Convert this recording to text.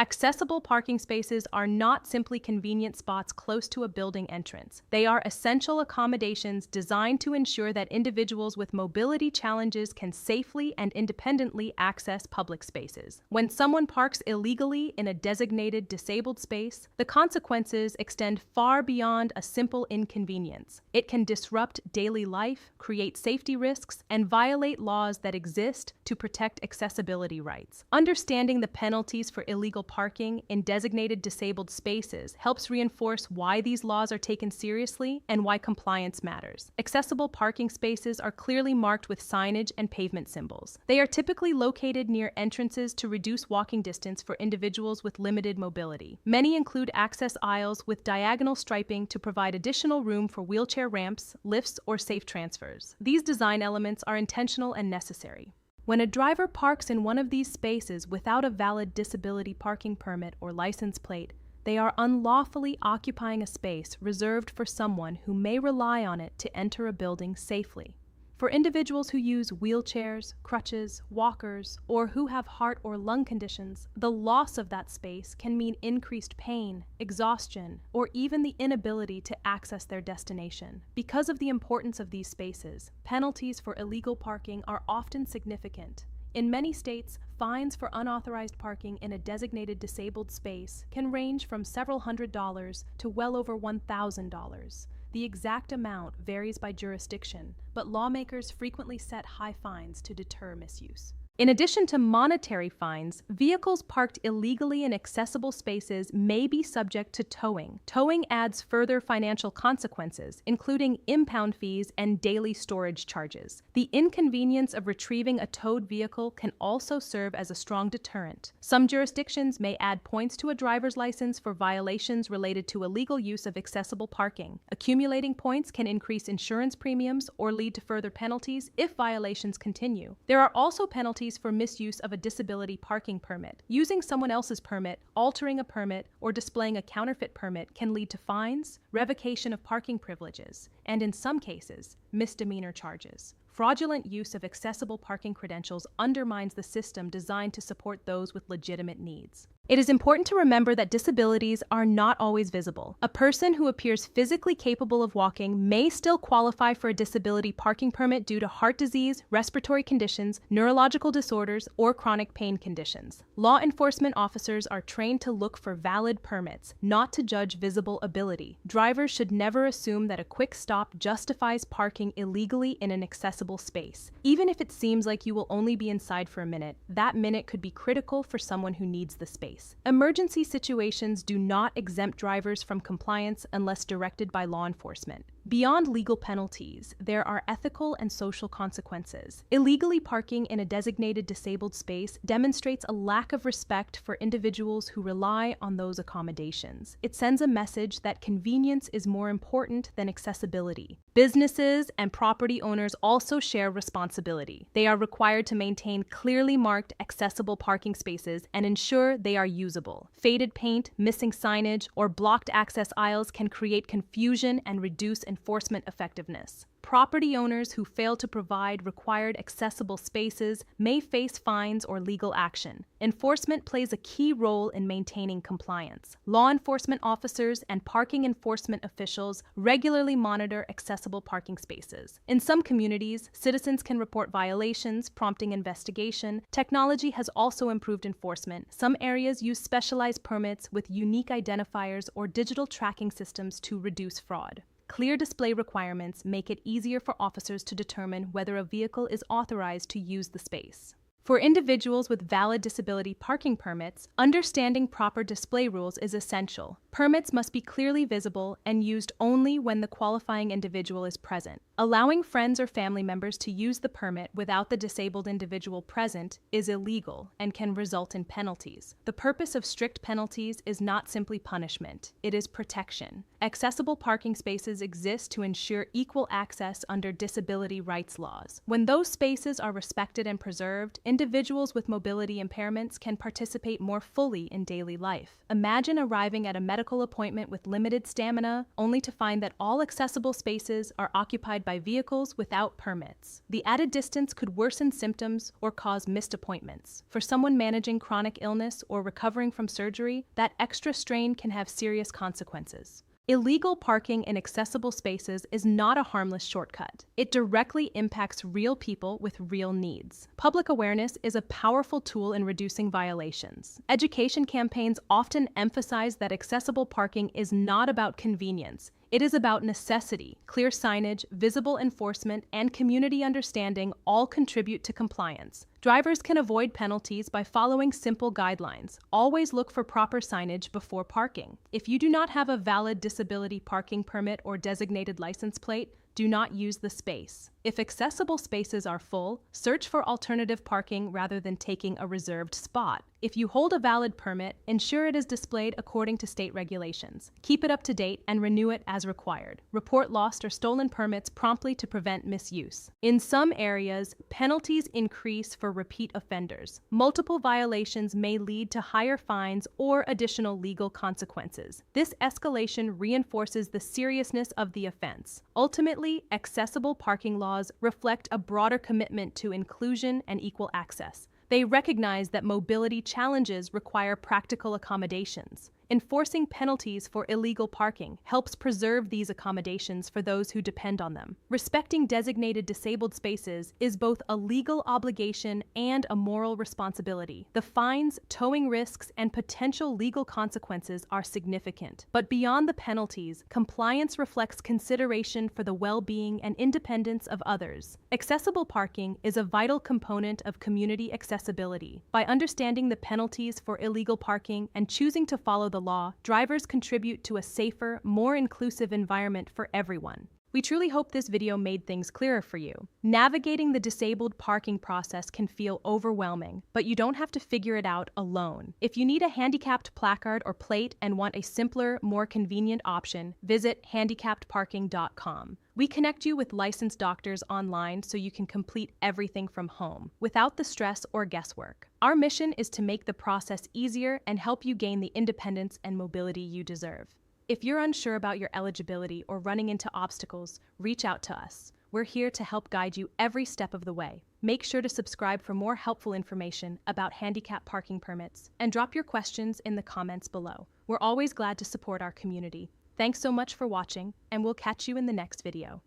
Accessible parking spaces are not simply convenient spots close to a building entrance. They are essential accommodations designed to ensure that individuals with mobility challenges can safely and independently access public spaces. When someone parks illegally in a designated disabled space, the consequences extend far beyond a simple inconvenience. It can disrupt daily life, create safety risks, and violate laws that exist to protect accessibility rights. Understanding the penalties for illegal parking in designated disabled spaces helps reinforce why these laws are taken seriously and why compliance matters. Accessible parking spaces are clearly marked with signage and pavement symbols. They are typically located near entrances to reduce walking distance for individuals with limited mobility. Many include access aisles with diagonal striping to provide additional room for wheelchair ramps, lifts, or safe transfers. These design elements are intentional and necessary. When a driver parks in one of these spaces without a valid disability parking permit or license plate, they are unlawfully occupying a space reserved for someone who may rely on it to enter a building safely. For individuals who use wheelchairs, crutches, walkers, or who have heart or lung conditions, the loss of that space can mean increased pain, exhaustion, or even the inability to access their destination. Because of the importance of these spaces, penalties for illegal parking are often significant. In many states, fines for unauthorized parking in a designated disabled space can range from several $100s to well over $1,000. The exact amount varies by jurisdiction, but lawmakers frequently set high fines to deter misuse. In addition to monetary fines, vehicles parked illegally in accessible spaces may be subject to towing. Towing adds further financial consequences, including impound fees and daily storage charges. The inconvenience of retrieving a towed vehicle can also serve as a strong deterrent. Some jurisdictions may add points to a driver's license for violations related to illegal use of accessible parking. Accumulating points can increase insurance premiums or lead to further penalties if violations continue. There are also penalties for misuse of a disability parking permit. Using someone else's permit, altering a permit, or displaying a counterfeit permit can lead to fines, revocation of parking privileges, and in some cases, misdemeanor charges. Fraudulent use of accessible parking credentials undermines the system designed to support those with legitimate needs. It is important to remember that disabilities are not always visible. A person who appears physically capable of walking may still qualify for a disability parking permit due to heart disease, respiratory conditions, neurological disorders, or chronic pain conditions. Law enforcement officers are trained to look for valid permits, not to judge visible ability. Drivers should never assume that a quick stop justifies parking illegally in an accessible space. Even if it seems like you will only be inside for a minute, that minute could be critical for someone who needs the space. Emergency situations do not exempt drivers from compliance unless directed by law enforcement. Beyond legal penalties, there are ethical and social consequences. Illegally parking in a designated disabled space demonstrates a lack of respect for individuals who rely on those accommodations. It sends a message that convenience is more important than accessibility. Businesses and property owners also share responsibility. They are required to maintain clearly marked accessible parking spaces and ensure they are usable. Faded paint, missing signage, or blocked access aisles can create confusion and reduce enforcement effectiveness. Property owners who fail to provide required accessible spaces may face fines or legal action. Enforcement plays a key role in maintaining compliance. Law enforcement officers and parking enforcement officials regularly monitor accessible parking spaces. In some communities, citizens can report violations, prompting investigation. Technology has also improved enforcement. Some areas use specialized permits with unique identifiers or digital tracking systems to reduce fraud. Clear display requirements make it easier for officers to determine whether a vehicle is authorized to use the space. For individuals with valid disability parking permits, understanding proper display rules is essential. Permits must be clearly visible and used only when the qualifying individual is present. Allowing friends or family members to use the permit without the disabled individual present is illegal and can result in penalties. The purpose of strict penalties is not simply punishment, it is protection. Accessible parking spaces exist to ensure equal access under disability rights laws. When those spaces are respected and preserved, individuals with mobility impairments can participate more fully in daily life. Imagine arriving at a medical appointment with limited stamina, only to find that all accessible spaces are occupied by by vehicles without permits. The added distance could worsen symptoms or cause missed appointments. For someone managing chronic illness or recovering from surgery, that extra strain can have serious consequences. Illegal parking in accessible spaces is not a harmless shortcut. It directly impacts real people with real needs. Public awareness is a powerful tool in reducing violations. Education campaigns often emphasize that accessible parking is not about convenience. It is about necessity. Clear signage, visible enforcement, and community understanding all contribute to compliance. Drivers can avoid penalties by following simple guidelines. Always look for proper signage before parking. If you do not have a valid disability parking permit or designated license plate, do not use the space. If accessible spaces are full, search for alternative parking rather than taking a reserved spot. If you hold a valid permit, ensure it is displayed according to state regulations. Keep it up to date and renew it as required. Report lost or stolen permits promptly to prevent misuse. In some areas, penalties increase for repeat offenders. Multiple violations may lead to higher fines or additional legal consequences. This escalation reinforces the seriousness of the offense. Ultimately, accessible parking laws reflect a broader commitment to inclusion and equal access. They recognize that mobility challenges require practical accommodations. Enforcing penalties for illegal parking helps preserve these accommodations for those who depend on them. Respecting designated disabled spaces is both a legal obligation and a moral responsibility. The fines, towing risks, and potential legal consequences are significant. But beyond the penalties, compliance reflects consideration for the well-being and independence of others. Accessible parking is a vital component of community accessibility. By understanding the penalties for illegal parking and choosing to follow the law, drivers contribute to a safer, more inclusive environment for everyone. We truly hope this video made things clearer for you. Navigating the disabled parking process can feel overwhelming, but you don't have to figure it out alone. If you need a handicapped placard or plate and want a simpler, more convenient option, visit handicappedparking.com. We connect you with licensed doctors online so you can complete everything from home, without the stress or guesswork. Our mission is to make the process easier and help you gain the independence and mobility you deserve. If you're unsure about your eligibility or running into obstacles, reach out to us. We're here to help guide you every step of the way. Make sure to subscribe for more helpful information about handicap parking permits and drop your questions in the comments below. We're always glad to support our community. Thanks so much for watching, and we'll catch you in the next video.